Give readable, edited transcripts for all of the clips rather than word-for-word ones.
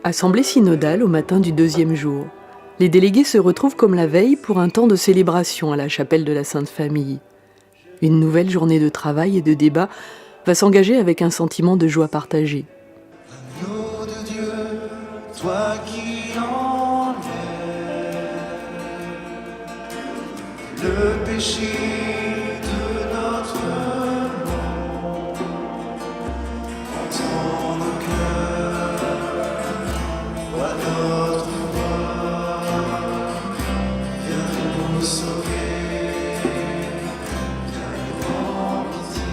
Assemblée synodale au matin du deuxième jour. Les délégués se retrouvent comme la veille pour un temps de célébration à la chapelle de la Sainte Famille. Une nouvelle journée de travail et de débat va s'engager avec un sentiment de joie partagée. Agneau de Dieu, toi qui enlèves le péché de notre monde, entends nos cœurs, vois notre voix, viens nous sauver, viens nous rendre pitié.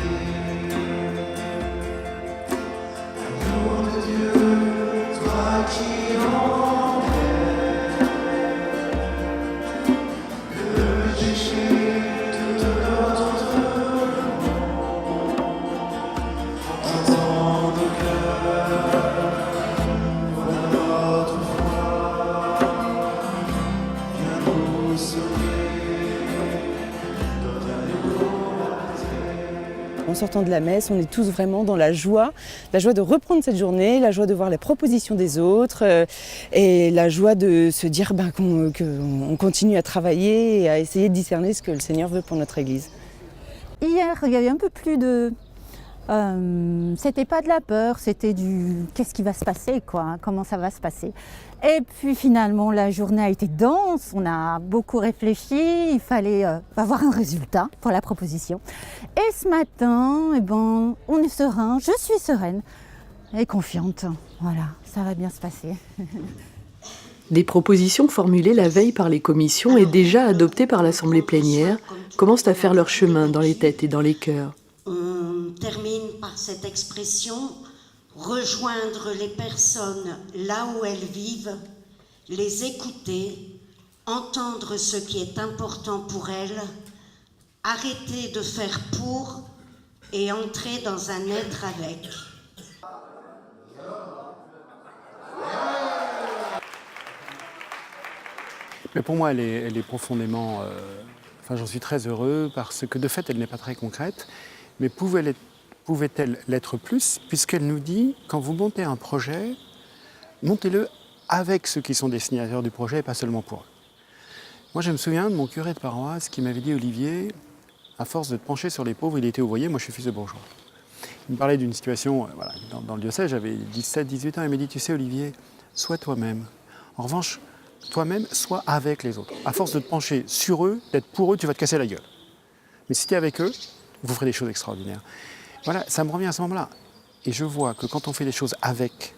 Agneau de Dieu, toi qui enlèves le péché de notre monde, entends nos cœurs, vois notre foi, viens nous sauver, viens nous combattre. En sortant de la messe, on est tous vraiment dans la joie de reprendre cette journée, la joie de voir les propositions des autres et la joie de se dire qu'on continue à travailler et à essayer de discerner ce que le Seigneur veut pour notre Église. Hier, il y avait un peu plus de... c'était pas de la peur, c'était du qu'est-ce qui va se passer, quoi, hein, comment ça va se passer. Et puis finalement, la journée a été dense, on a beaucoup réfléchi, il fallait avoir un résultat pour la proposition. Et ce matin, on est serein, je suis sereine et confiante. Voilà, ça va bien se passer. Des propositions formulées la veille par les commissions et déjà adoptées par l'Assemblée plénière commencent à faire leur chemin dans les têtes et dans les cœurs. On termine par cette expression « rejoindre les personnes là où elles vivent, les écouter, entendre ce qui est important pour elles, arrêter de faire pour et entrer dans un être avec ». Mais pour moi, elle est profondément... j'en suis très heureux parce que de fait, elle n'est pas très concrète. Mais pouvait-elle l'être plus, puisqu'elle nous dit, quand vous montez un projet, montez-le avec ceux qui sont destinataires du projet et pas seulement pour eux. Moi, je me souviens de mon curé de paroisse qui m'avait dit, Olivier, à force de te pencher sur les pauvres, il était ouvrier, moi je suis fils de bourgeois. Il me parlait d'une situation, dans le diocèse, j'avais 17-18 ans, il m'a dit, tu sais Olivier, sois toi-même. En revanche, toi-même, sois avec les autres. À force de te pencher sur eux, d'être pour eux, tu vas te casser la gueule. Mais si tu es avec eux, vous ferez des choses extraordinaires. Voilà, ça me revient à ce moment-là. Et je vois que quand on fait des choses avec,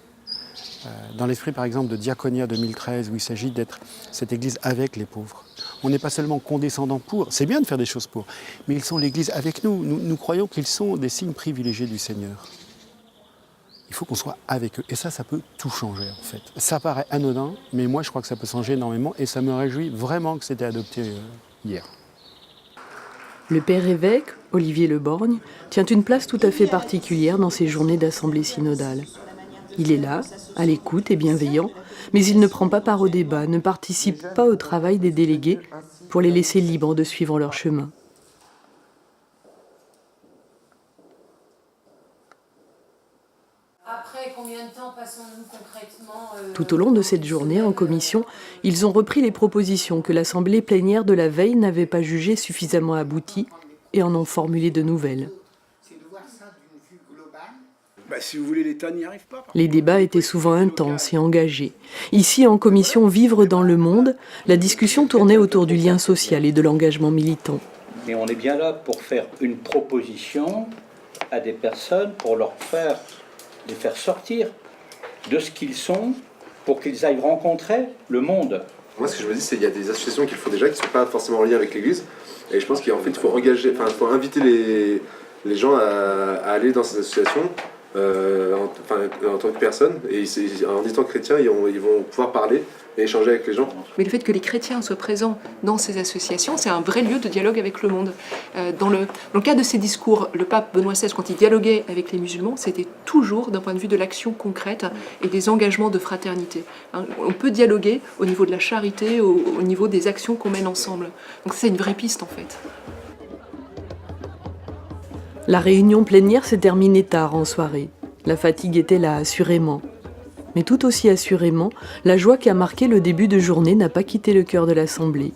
dans l'esprit par exemple de Diaconia 2013, où il s'agit d'être cette Église avec les pauvres, on n'est pas seulement condescendant pour, c'est bien de faire des choses pour, mais ils sont l'Église avec nous. Nous croyons qu'ils sont des signes privilégiés du Seigneur. Il faut qu'on soit avec eux. Et ça peut tout changer en fait. Ça paraît anodin, mais moi je crois que ça peut changer énormément et ça me réjouit vraiment que c'était adopté hier. Le père évêque, Olivier Le Borgne, tient une place tout à fait particulière dans ces journées d'assemblée synodale. Il est là, à l'écoute et bienveillant, mais il ne prend pas part au débat, ne participe pas au travail des délégués pour les laisser libres de suivre leur chemin. Après, combien de temps passons-nous concrètement Tout au long de cette journée, en commission, ils ont repris les propositions que l'Assemblée plénière de la veille n'avait pas jugées suffisamment abouties et en ont formulé de nouvelles. Si vous voulez, l'État n'y arrive pas. Les débats étaient souvent intenses et engagés. Ici, en commission Vivre dans le monde, la discussion tournait autour du lien social et de l'engagement militant. Mais on est bien là pour faire une proposition à des personnes, pour les faire sortir de ce qu'ils sont, pour qu'ils aillent rencontrer le monde. Moi, ce que je me dis, c'est qu'il y a des associations qu'il faut déjà, qui ne sont pas forcément en lien avec l'Église. Et je pense qu'il faut inviter les gens à aller dans ces associations en tant que personne. Et en étant chrétiens, ils vont pouvoir parler et échanger avec les gens. Mais le fait que les chrétiens soient présents dans ces associations, c'est un vrai lieu de dialogue avec le monde. Dans le cas de ces discours, le pape Benoît XVI, quand il dialoguait avec les musulmans, c'était toujours d'un point de vue de l'action concrète et des engagements de fraternité. On peut dialoguer au niveau de la charité, au niveau des actions qu'on mène ensemble. Donc c'est une vraie piste en fait. La réunion plénière s'est terminée tard en soirée. La fatigue était là, assurément. Mais tout aussi assurément, la joie qui a marqué le début de journée n'a pas quitté le cœur de l'Assemblée.